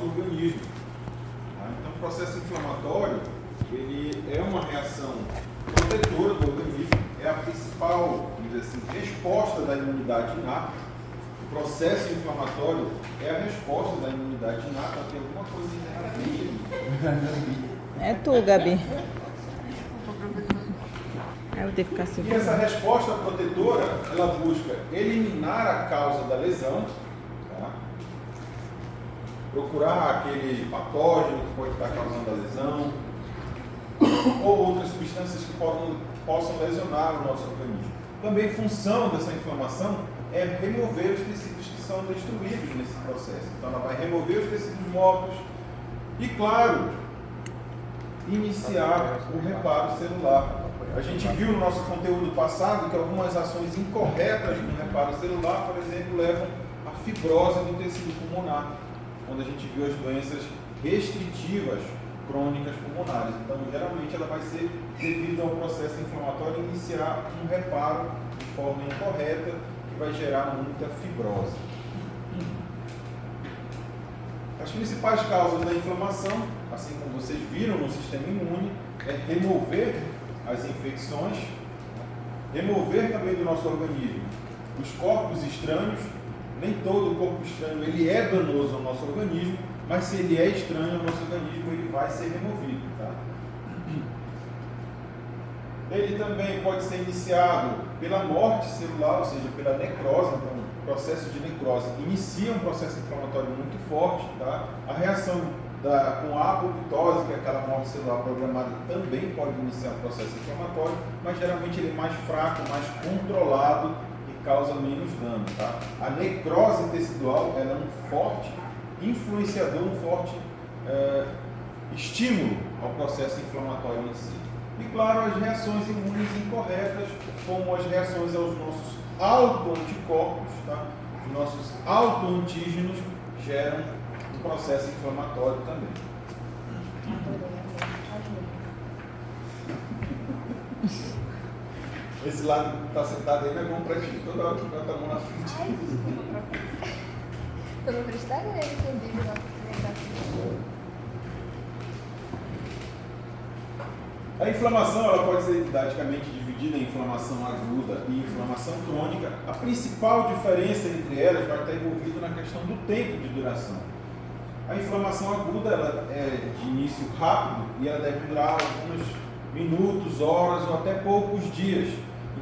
nosso organismo. Tá? Então, o processo inflamatório, ele é uma reação protetora do organismo, é a principal, vamos dizer assim, resposta da imunidade inata. O processo inflamatório é a resposta da imunidade inata. Tem alguma coisa errada. É tu, Gabi. Eu vou ter que ficar assim. E essa resposta protetora, ela busca eliminar a causa da lesão, tá? Procurar aquele patógeno que pode estar causando a lesão, ou outras substâncias que possam lesionar o nosso organismo. Também função dessa inflamação é remover os tecidos que são destruídos nesse processo. Então ela vai remover os tecidos mortos e, claro, iniciar o reparo celular. A gente viu no nosso conteúdo passado que algumas ações incorretas no reparo celular, por exemplo, levam à fibrose do tecido pulmonar, quando a gente viu as doenças restritivas crônicas pulmonares. Então, geralmente, ela vai ser devido ao processo inflamatório iniciar um reparo de forma incorreta, que vai gerar muita fibrose. As principais causas da inflamação, assim como vocês viram no sistema imune, é remover as infecções, remover também do nosso organismo os corpos estranhos. Nem todo corpo estranho ele é danoso ao nosso organismo, mas se ele é estranho ao nosso organismo, ele vai ser removido. Tá? Ele também pode ser iniciado pela morte celular, ou seja, pela necrose. Então, o processo de necrose inicia um processo inflamatório muito forte. Tá? A reação com a apoptose, que é aquela morte celular programada, também pode iniciar um processo inflamatório, mas geralmente ele é mais fraco, mais controlado e causa menos dano. Tá? A necrose tecidual ela é um forte influenciador, um forte estímulo ao processo inflamatório em si. E claro, as reações imunes incorretas, como as reações aos nossos autoanticorpos, tá? Os nossos autoantígenos geram um processo inflamatório também. Esse lado que está sentado aí não é bom para ti, toda hora que bota a mão na frente. Estou no Instagram, inclusive, nossa celebração. A inflamação ela pode ser didaticamente dividida em inflamação aguda e inflamação crônica. A principal diferença entre elas vai estar envolvida na questão do tempo de duração. A inflamação aguda ela é de início rápido e ela deve durar alguns minutos, horas ou até poucos dias.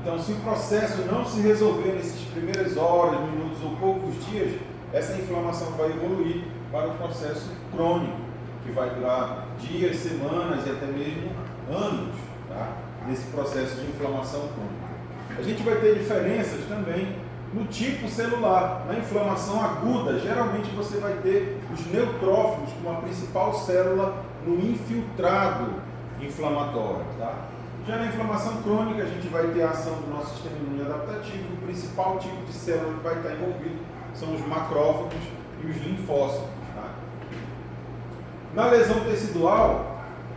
Então, se o processo não se resolver nessas primeiras horas, minutos ou poucos dias, essa inflamação vai evoluir para o processo crônico, que vai durar dias, semanas e até mesmo anos, tá? Nesse processo de inflamação crônica. A gente vai ter diferenças também no tipo celular. Na inflamação aguda, geralmente você vai ter os neutrófilos como a principal célula no infiltrado inflamatório. Tá? Já na inflamação crônica, a gente vai ter a ação do nosso sistema imune adaptativo. O principal tipo de célula que vai estar envolvido são os macrófagos e os linfócitos. Tá? Na lesão tecidual,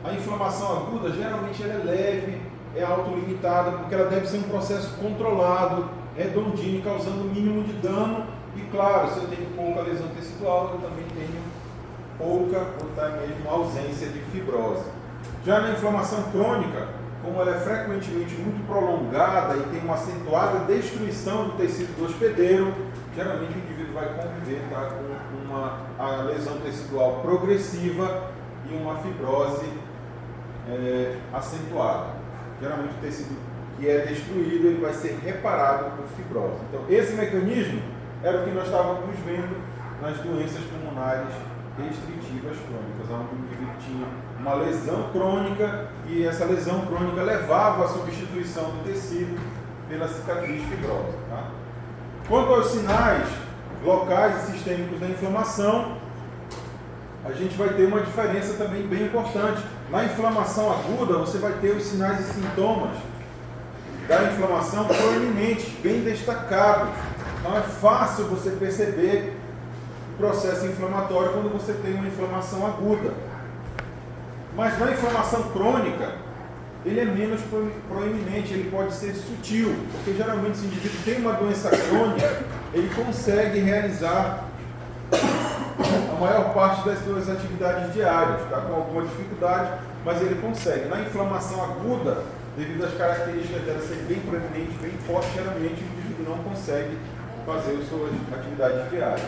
a inflamação aguda, geralmente ela é leve, é autolimitada, porque ela deve ser um processo controlado, redondinho, causando o mínimo de dano. E claro, se eu tenho pouca lesão tecidual, eu também tenho pouca ou até mesmo ausência de fibrose. Já na inflamação crônica, como ela é frequentemente muito prolongada e tem uma acentuada destruição do tecido do hospedeiro, geralmente o indivíduo vai conviver, tá, com a lesão tecidual progressiva e uma fibrose acentuada. Geralmente o tecido que é destruído ele vai ser reparado por fibrose. Então esse mecanismo era o que nós estávamos vendo nas doenças pulmonares restritivas crônicas, onde o indivíduo tinha uma lesão crônica e essa lesão crônica levava à substituição do tecido pela cicatriz fibrosa. Tá? Quanto aos sinais locais e sistêmicos da inflamação, a gente vai ter uma diferença também bem importante. Na inflamação aguda, você vai ter os sinais e sintomas da inflamação proeminentes, bem destacados. Então é fácil você perceber o processo inflamatório quando você tem uma inflamação aguda. Mas na inflamação crônica, ele é menos proeminente, ele pode ser sutil, porque geralmente se o indivíduo tem uma doença crônica, ele consegue realizar a maior parte das suas atividades diárias, está com alguma dificuldade, mas ele consegue. Na inflamação aguda, devido às características dela ser bem proeminente, bem forte, geralmente o indivíduo não consegue fazer as suas atividades diárias.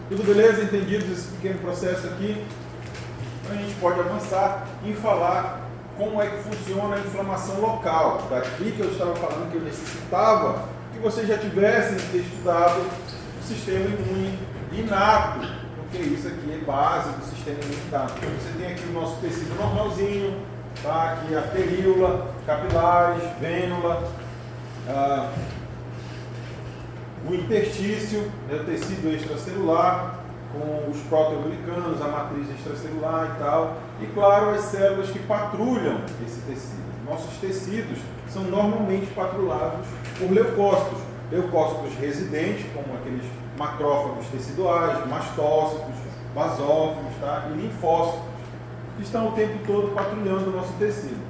Tudo beleza? Entendido esse pequeno processo aqui? Então a gente pode avançar em falar como é que funciona a inflamação local. Daqui que eu estava falando que eu necessitava que vocês já tivessem estudado o sistema imune inato, porque isso aqui é base do sistema imune inato. Então você tem aqui o nosso tecido normalzinho, tá? Aqui a arteríola, capilares, vênula, o interstício, né, o tecido extracelular, com os proteoglicanos, a matriz extracelular e tal. E, claro, as células que patrulham esse tecido. Nossos tecidos são normalmente patrulhados por leucócitos. Leucócitos residentes, como aqueles macrófagos teciduais, mastócitos, basófilos, tá? E linfócitos, que estão o tempo todo patrulhando o nosso tecido.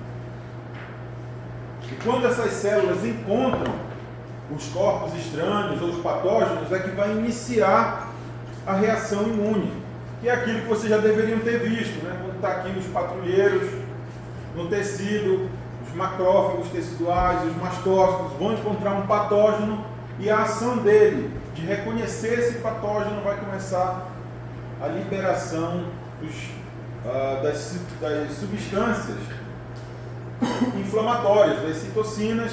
E quando essas células encontram os corpos estranhos ou os patógenos, é que vai iniciar a reação imune, que é aquilo que vocês já deveriam ter visto, né? Quando está aqui os patrulheiros no tecido, os macrófagos teciduais, os mastócitos vão encontrar um patógeno e a ação dele de reconhecer esse patógeno vai começar a liberação das substâncias inflamatórias, das citocinas,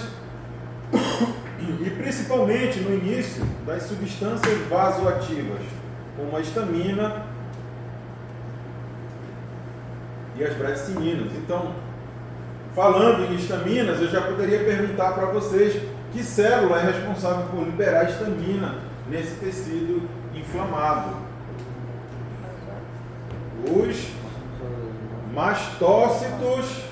e principalmente no início das substâncias vasoativas, como a histamina e as bradicininas. Então, falando em histaminas, eu já poderia perguntar para vocês que célula é responsável por liberar a histamina nesse tecido inflamado. Os mastócitos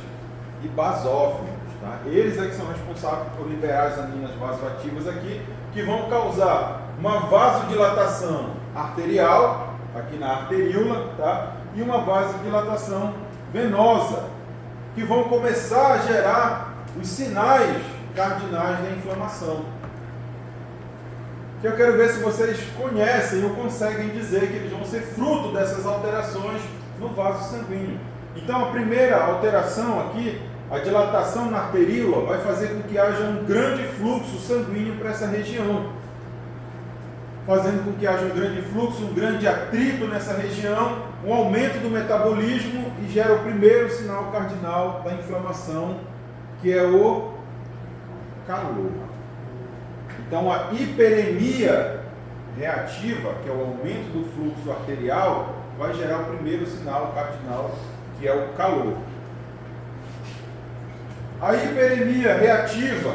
e basófilos. Tá? Eles é que são responsáveis por liberar as aminas vasoativas aqui, que vão causar uma vasodilatação arterial, aqui na arteríola, tá? E uma vasodilatação venosa, que vão começar a gerar os sinais cardinais da inflamação. Que eu quero ver se vocês conhecem ou conseguem dizer que eles vão ser fruto dessas alterações no vaso sanguíneo. Então, a primeira alteração aqui, a dilatação na arteríola, vai fazer com que haja um grande fluxo sanguíneo para essa região, fazendo com que haja um grande fluxo, um grande atrito nessa região, um aumento do metabolismo e gera o primeiro sinal cardinal da inflamação, que é o calor. Então, a hiperemia reativa, que é o aumento do fluxo arterial, vai gerar o primeiro sinal cardinal, que é o calor. A hiperemia reativa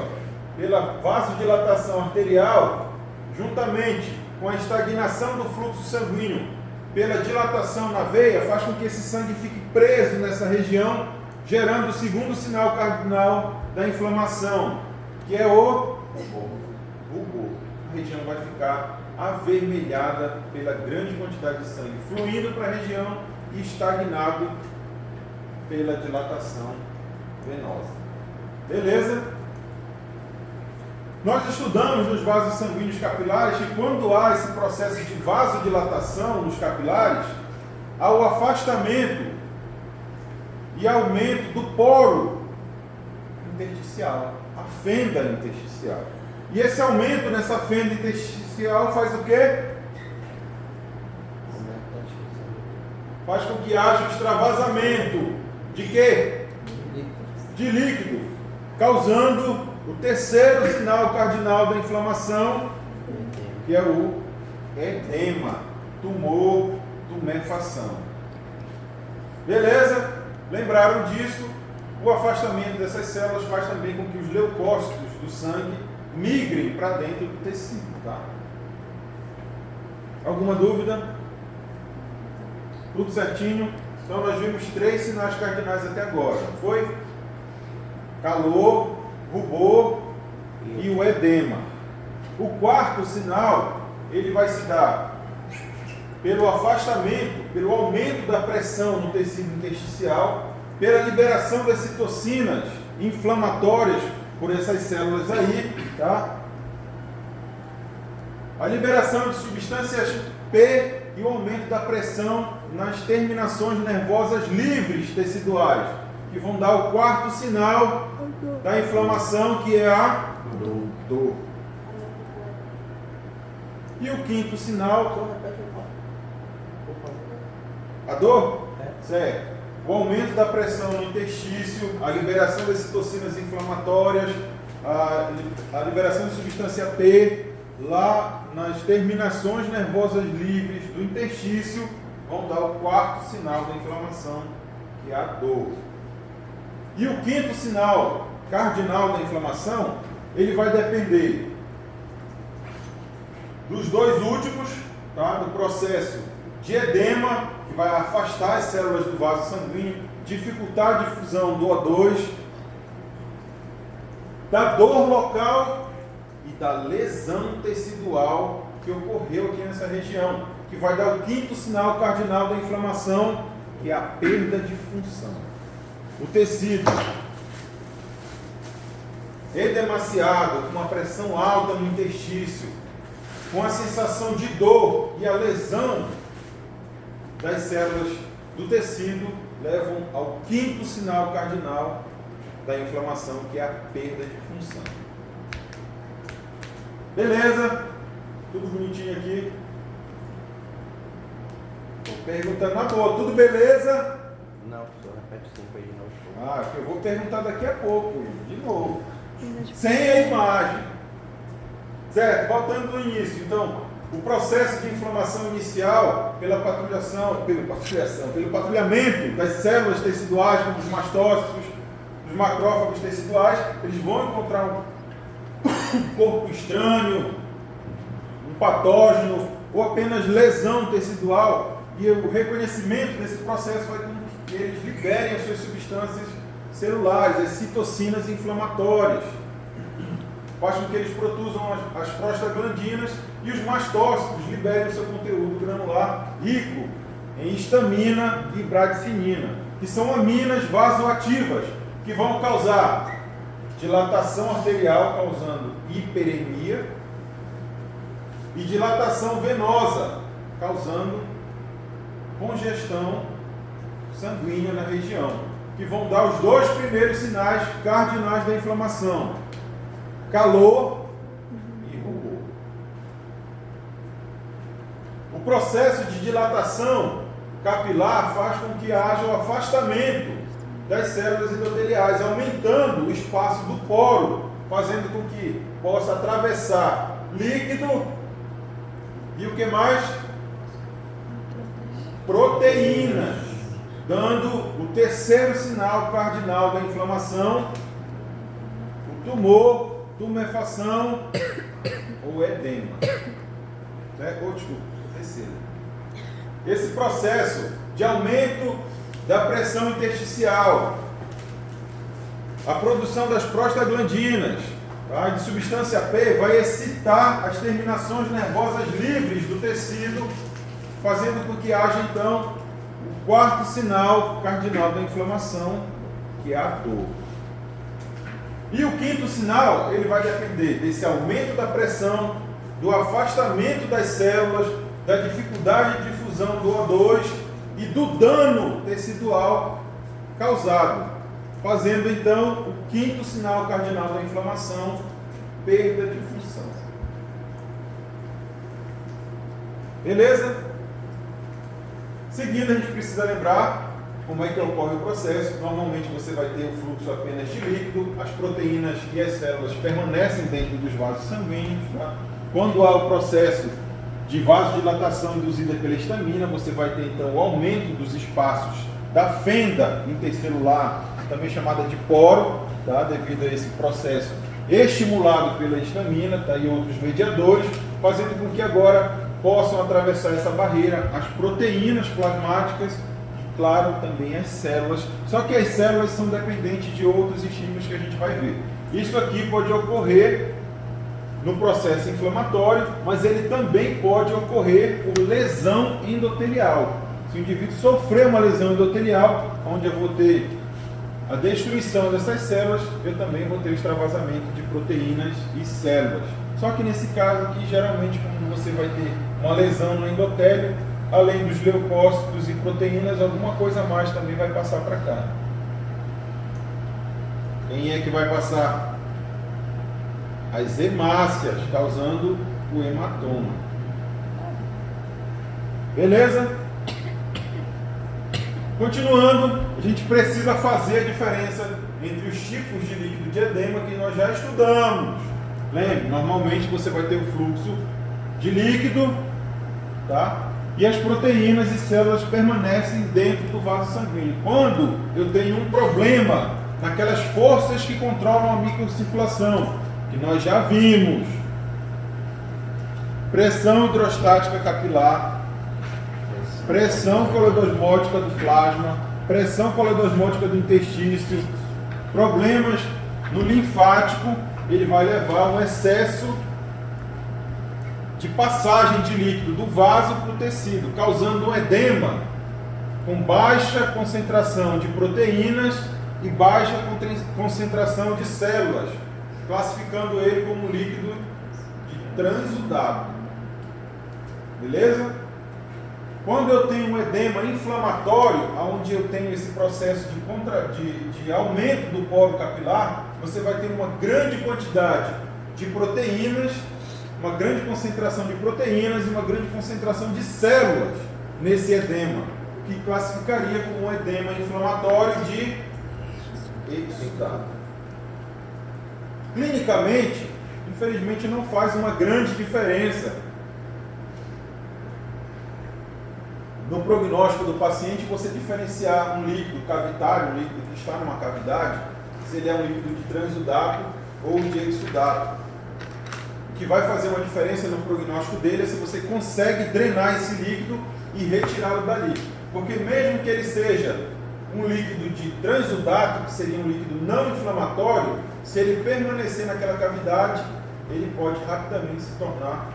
pela vasodilatação arterial, juntamente com a estagnação do fluxo sanguíneo pela dilatação na veia, faz com que esse sangue fique preso nessa região, gerando o segundo sinal cardinal da inflamação, que é o rubor. A região vai ficar avermelhada pela grande quantidade de sangue fluindo para a região e estagnado pela dilatação venosa. Beleza? Nós estudamos nos vasos sanguíneos capilares que quando há esse processo de vasodilatação nos capilares, há o afastamento e aumento do poro intersticial, a fenda intersticial. E esse aumento nessa fenda intersticial faz o quê? Faz com que haja extravasamento de quê? De líquido, causando o terceiro sinal cardinal da inflamação, que é o edema, tumor, tumefação. Beleza? Lembraram disso? O afastamento dessas células faz também com que os leucócitos do sangue migrem para dentro do tecido, tá? Alguma dúvida? Tudo certinho? Então nós vimos 3 sinais cardinais até agora, não foi? Calor, rubor e o edema. O quarto sinal, ele vai se dar pelo afastamento, pelo aumento da pressão no tecido intersticial, pela liberação das citocinas inflamatórias por essas células aí, tá? A liberação de substâncias P e o aumento da pressão nas terminações nervosas livres teciduais, que vão dar o quarto sinal da inflamação, que é a dor. E o quinto sinal, a dor? Certo. O aumento da pressão no intestino, a liberação das citocinas inflamatórias, a liberação de substância P lá nas terminações nervosas livres do intestino vão dar o quarto sinal da inflamação, que é a dor. E o quinto sinal cardinal da inflamação, ele vai depender dos dois últimos, tá? Do processo de edema, que vai afastar as células do vaso sanguíneo, dificultar a difusão do O2, da dor local e da lesão tecidual que ocorreu aqui nessa região, que vai dar o quinto sinal cardinal da inflamação, que é a perda de função. O tecido edemaciado, com uma pressão alta no intestino, com a sensação de dor e a lesão das células do tecido, levam ao quinto sinal cardinal da inflamação, que é a perda de função. Beleza? Tudo bonitinho aqui. Estou perguntando na boa, tudo beleza? Não, só repete 5 aí de novo. Eu vou perguntar daqui a pouco, de novo. Sem a imagem. Certo? Voltando no início. Então, o processo de inflamação inicial pelo patrulhamento das células teciduais, como os mastócitos, os macrófagos teciduais, eles vão encontrar um corpo estranho, um patógeno ou apenas lesão tecidual, e o reconhecimento desse processo vai com que eles liberem as suas substâncias celulares, as citocinas inflamatórias, faz com que eles produzam as prostaglandinas, e os mastócitos liberem o seu conteúdo granular rico em histamina e bradicinina, que são aminas vasoativas, que vão causar dilatação arterial, causando hiperemia, e dilatação venosa, causando congestão sanguínea na região, que vão dar os dois primeiros sinais cardinais da inflamação: calor e rubor. O processo de dilatação capilar faz com que haja o afastamento das células endoteliais, aumentando o espaço do poro, fazendo com que possa atravessar líquido e o que mais? Proteínas, dando o terceiro sinal cardinal da inflamação: o tumor, tumefação ou edema. Desculpa, terceiro. Esse processo de aumento da pressão intersticial, a produção das prostaglandinas, tá, de substância P, vai excitar as terminações nervosas livres do tecido, fazendo com que haja então o quarto sinal cardinal da inflamação, que é a dor. E o quinto sinal, ele vai depender desse aumento da pressão, do afastamento das células, da dificuldade de difusão do O2 e do dano tecidual causado, fazendo então o quinto sinal cardinal da inflamação: perda de função. Beleza? Seguindo, a gente precisa lembrar como é que ocorre o processo. Normalmente você vai ter o fluxo apenas de líquido, as proteínas e as células permanecem dentro dos vasos sanguíneos. Tá? Quando há o processo de vasodilatação induzida pela histamina, você vai ter então o aumento dos espaços da fenda intercelular, também chamada de poro, tá? Devido a esse processo estimulado pela histamina, tá? E outros mediadores, fazendo com que agora possam atravessar essa barreira as proteínas plasmáticas e, claro, também as células. Só que as células são dependentes de outros estímulos que a gente vai ver. Isso aqui pode ocorrer no processo inflamatório, mas ele também pode ocorrer por lesão endotelial. Se o indivíduo sofrer uma lesão endotelial, onde eu vou ter a destruição dessas células, eu também vou ter extravasamento de proteínas e células. Só que nesse caso aqui, geralmente, como você vai ter uma lesão no endotélio, além dos leucócitos e proteínas, alguma coisa a mais também vai passar para cá. Quem é que vai passar? As hemácias, causando o hematoma. Beleza? Continuando, a gente precisa fazer a diferença entre os tipos de líquido de edema que nós já estudamos. Lembre, normalmente você vai ter o fluxo de líquido, tá? E as proteínas e células permanecem dentro do vaso sanguíneo. Quando eu tenho um problema naquelas forças que controlam a microcirculação, que nós já vimos, pressão hidrostática capilar, pressão coledosmótica do plasma, pressão coledosmótica do intestino, problemas no linfático, ele vai levar um excesso de passagem de líquido do vaso para o tecido, causando um edema com baixa concentração de proteínas e baixa concentração de células, classificando ele como líquido de transudado. Beleza? Quando eu tenho um edema inflamatório, onde eu tenho esse processo de aumento do poro capilar, você vai ter uma grande quantidade de proteínas, uma grande concentração de proteínas e uma grande concentração de células nesse edema, que classificaria como um edema inflamatório de exudado. Clinicamente, infelizmente, não faz uma grande diferença no prognóstico do paciente você diferenciar um líquido cavitário, um líquido que está numa cavidade, se ele é um líquido de transudato ou de exudato. O que vai fazer uma diferença no prognóstico dele é se você consegue drenar esse líquido e retirá-lo dali. Porque mesmo que ele seja um líquido de transudato, que seria um líquido não inflamatório, se ele permanecer naquela cavidade, ele pode rapidamente se tornar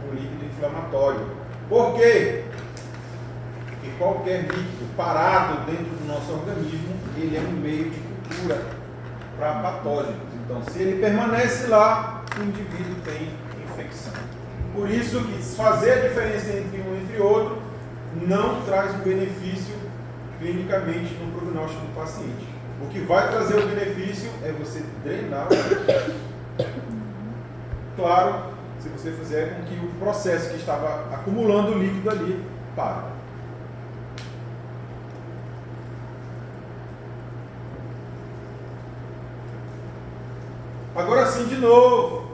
um líquido inflamatório. Por quê? Porque qualquer líquido parado dentro do nosso organismo, ele é um meio de cultura para patógenos. Então, se ele permanece lá, o indivíduo tem infecção. Por isso que fazer a diferença entre um e entre outro não traz um benefício clinicamente no prognóstico do paciente. O que vai trazer o benefício é você drenar o líquido. Claro, se você fizer com que o processo que estava acumulando o líquido ali pare. Agora sim, de novo,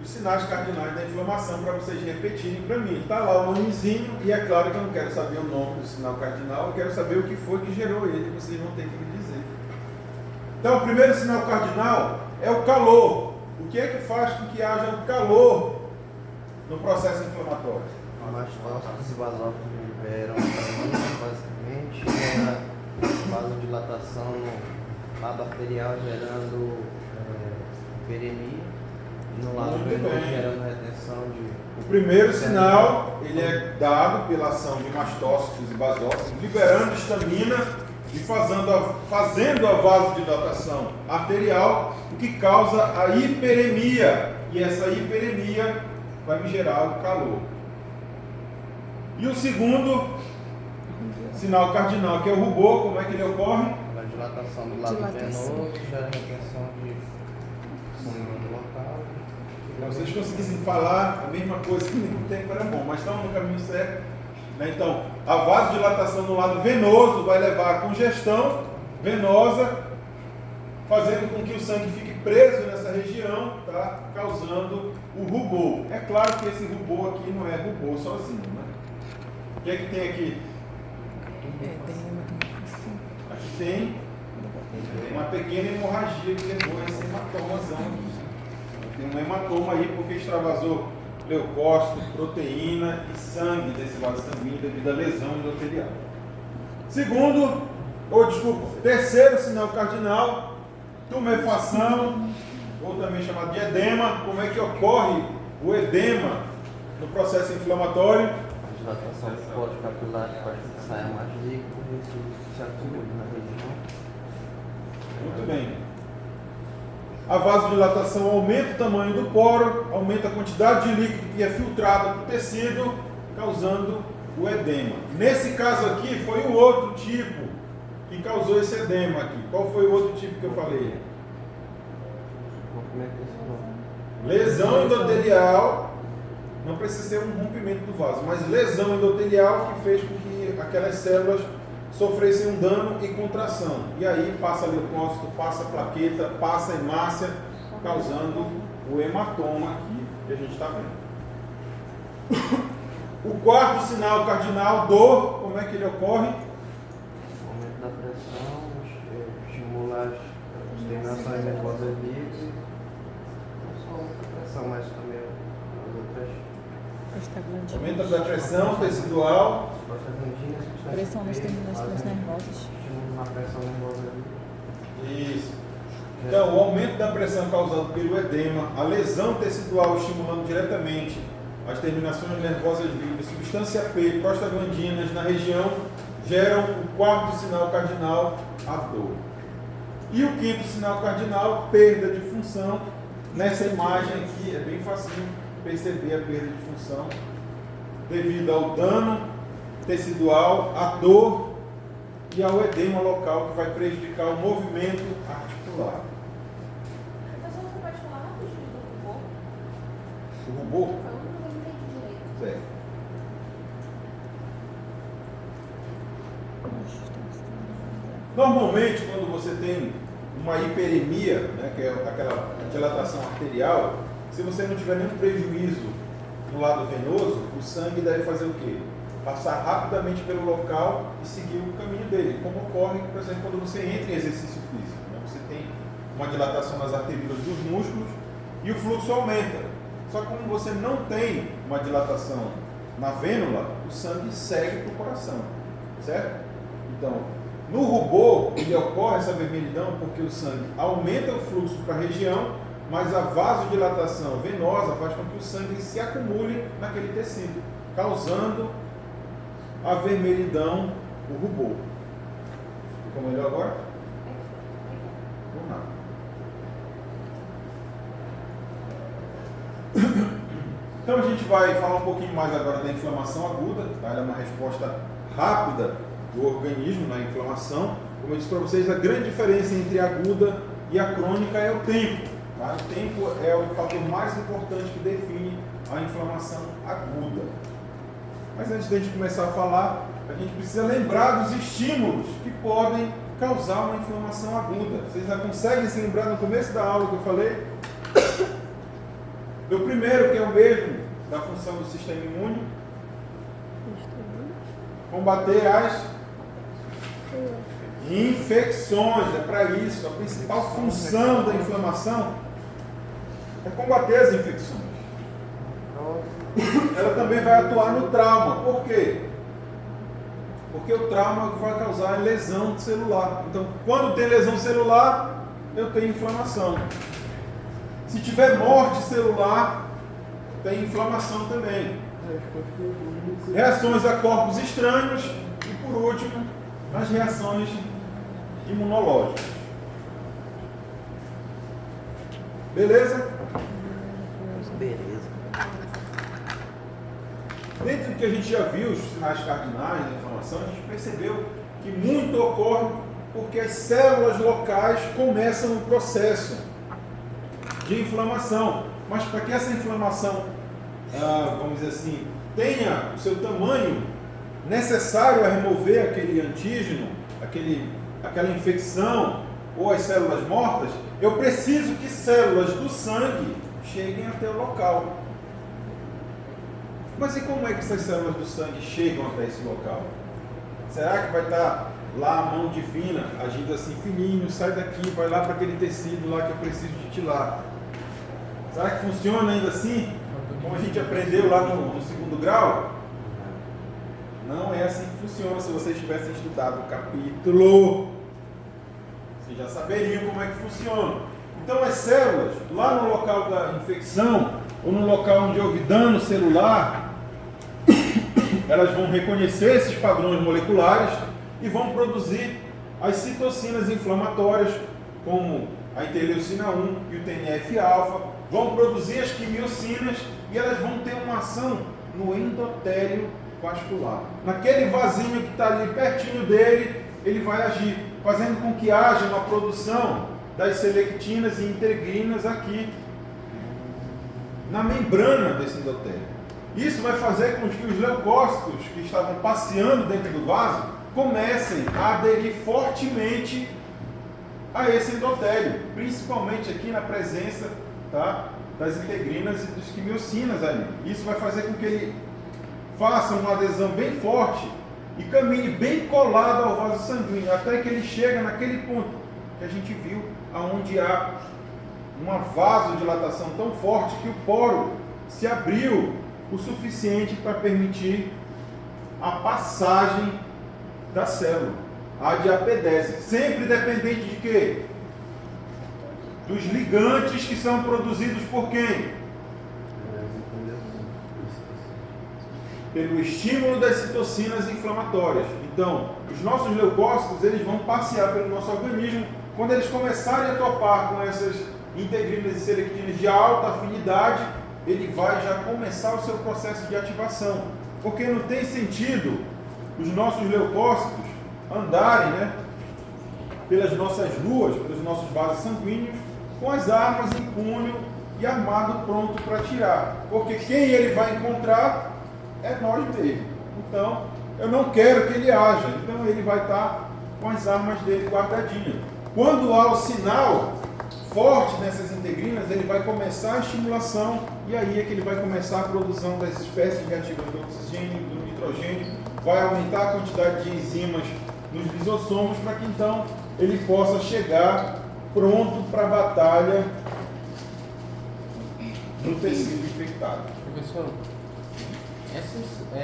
os sinais cardinais da inflamação para vocês repetirem para mim. Está lá o nomezinho e é claro que eu não quero saber o nome do sinal cardinal, eu quero saber o que foi que gerou ele, vocês vão ter que me dizer. Então, o primeiro sinal cardinal é o calor. O que é que faz com que haja um calor no processo inflamatório? Mastócitos e basófilos liberam basicamente a vasodilatação no lado arterial gerando hiperemia, no lado venoso gerando retenção de... O primeiro sinal, ele é dado pela ação de mastócitos e basófilos, liberando histamina e fazendo a vasodilatação arterial, o que causa a hiperemia. E essa hiperemia vai me gerar o calor. E o segundo sinal cardinal, que é o rubor, como é que ele ocorre? A dilatação do lado venoso gera retenção de sangue do local. Se vocês conseguissem falar a mesma coisa que no tempo era bom, mas estão no caminho certo. Então, a vasodilatação no lado venoso vai levar à congestão venosa, fazendo com que o sangue fique preso nessa região, tá? Causando o rubor. É claro que esse rubor aqui não é rubor sozinho, né? O que é que tem aqui? Aqui tem uma pequena hemorragia que levou a esse hematomazão aqui. Tem um hematoma aí porque extravasou leucócito, proteína e sangue desse vaso sanguíneo devido à lesão endotelial. Terceiro sinal cardinal, tumefação, ou também chamado de edema. Como é que ocorre o edema no processo inflamatório? A dilatação do poro capilar faz com que saia mais líquido e isso se acumula na região. Muito bem. A vasodilatação aumenta o tamanho do poro, aumenta a quantidade de líquido que é filtrado para o tecido, causando o edema. Nesse caso aqui, foi o outro tipo que causou esse edema aqui. Qual foi o outro tipo que eu falei? Lesão endotelial. Não precisa ser um rompimento do vaso, mas lesão endotelial que fez com que aquelas células sofressem um dano e contração. E aí passa leucócito, passa plaqueta, passa hemácia, causando o hematoma aqui que a gente está vendo. O quarto sinal cardinal, dor, como é que ele ocorre? Aumento da pressão, estimular as terminações nervosas livres. Não só a pressão, mas também as outras. Aumento da pressão tecidual. Pressão nas terminações nervosas. Estímulo na pressão nervosa livre. Isso. Então, o aumento da pressão causado pelo edema, a lesão tecidual estimulando diretamente as terminações nervosas livres, substância P, prostaglandinas na região, geram o quarto sinal cardinal, a dor. E o quinto sinal cardinal, perda de função. Nessa imagem aqui é bem fácil perceber a perda de função devido ao dano tecidual, à dor e ao edema local que vai prejudicar o movimento articular. Professor, você pode falar rapidinho do robô? O rubor? Foi a única coisa que eu não entendi direito. Certo. Normalmente, quando você tem uma hiperemia, né, que é aquela dilatação arterial, se você não tiver nenhum prejuízo no lado venoso, o sangue deve fazer o quê? Passar rapidamente pelo local e seguir o caminho dele, como ocorre, por exemplo, quando você entra em exercício físico. Né? Você tem uma dilatação nas arteriolas dos músculos e o fluxo aumenta. Só que como você não tem uma dilatação na vênula, o sangue segue para o coração, certo? Então, no rubor, ele ocorre essa vermelhidão porque o sangue aumenta o fluxo para a região, mas a vasodilatação venosa faz com que o sangue se acumule naquele tecido, causando a vermelhidão, o rubor. Ficou melhor agora? Ou não? Então a gente vai falar um pouquinho mais agora da inflamação aguda, tá? Ela é uma resposta rápida do organismo na inflamação. Como eu disse para vocês, a grande diferença entre a aguda e a crônica é o tempo. Tá? O tempo é o fator mais importante que define a inflamação aguda. Mas antes de a gente começar a falar, a gente precisa lembrar dos estímulos que podem causar uma inflamação aguda. Vocês já conseguem se lembrar no começo da aula que eu falei? Do primeiro, que é o mesmo da função do sistema imune, combater as infecções. É para isso. A principal função da inflamação é combater as infecções. Ela também vai atuar no trauma. Por quê? Porque o trauma vai causar lesão celular. Então, quando tem lesão celular, eu tenho inflamação. Se tiver morte celular, tem inflamação também. Reações a corpos estranhos e, por último, as reações imunológicas. Beleza? Beleza. Dentro do que a gente já viu, os sinais cardinais da inflamação, a gente percebeu que muito ocorre porque as células locais começam o processo de inflamação. Mas para que essa inflamação, vamos dizer assim, tenha o seu tamanho necessário a remover aquele antígeno, aquela infecção ou as células mortas, eu preciso que células do sangue cheguem até o local. Mas e como é que essas células do sangue chegam até esse local? Será que vai estar lá a mão divina agindo assim fininho, sai daqui, vai lá para aquele tecido lá que eu preciso de tirar? Será que funciona ainda assim? Como a gente aprendeu lá no segundo grau? Não é assim que funciona. Se vocês tivessem estudado o capítulo, vocês já saberiam como é que funciona. Então as células, lá no local da infecção, ou no local onde houve dano celular, elas vão reconhecer esses padrões moleculares e vão produzir as citocinas inflamatórias como a interleucina 1 e o TNF-alfa, vão produzir as quimiocinas e elas vão ter uma ação no endotélio vascular. Naquele vasinho que está ali pertinho dele, ele vai agir, fazendo com que haja uma produção das selectinas e integrinas aqui na membrana desse endotélio. Isso vai fazer com que os leucócitos que estavam passeando dentro do vaso comecem a aderir fortemente a esse endotélio, principalmente aqui na presença, tá, das integrinas e dos quimiocinas ali. Isso vai fazer com que ele faça uma adesão bem forte e caminhe bem colado ao vaso sanguíneo, até que ele chega naquele ponto que a gente viu, aonde há uma vasodilatação tão forte que o poro se abriu o suficiente para permitir a passagem da célula, a diapedese, sempre dependente de quê? Dos ligantes que são produzidos por quem? Pelo estímulo das citocinas inflamatórias. Então, os nossos leucócitos, eles vão passear pelo nosso organismo. Quando eles começarem a topar com essas integrinas e selectinas de alta afinidade, ele vai já começar o seu processo de ativação. Porque não tem sentido os nossos leucócitos andarem, né, pelas nossas ruas, pelos nossos vasos sanguíneos, com as armas em punho e armado pronto para atirar. Porque quem ele vai encontrar é nós mesmos. Então, eu não quero que ele haja. Então, ele vai estar com as armas dele guardadinhas. Quando há o sinal forte nessas integrinas, ele vai começar a estimulação e aí é que ele vai começar a produção das espécies reativas do oxigênio, do nitrogênio, vai aumentar a quantidade de enzimas nos lisossomos para que então ele possa chegar pronto para a batalha no tecido infectado. Professor, essas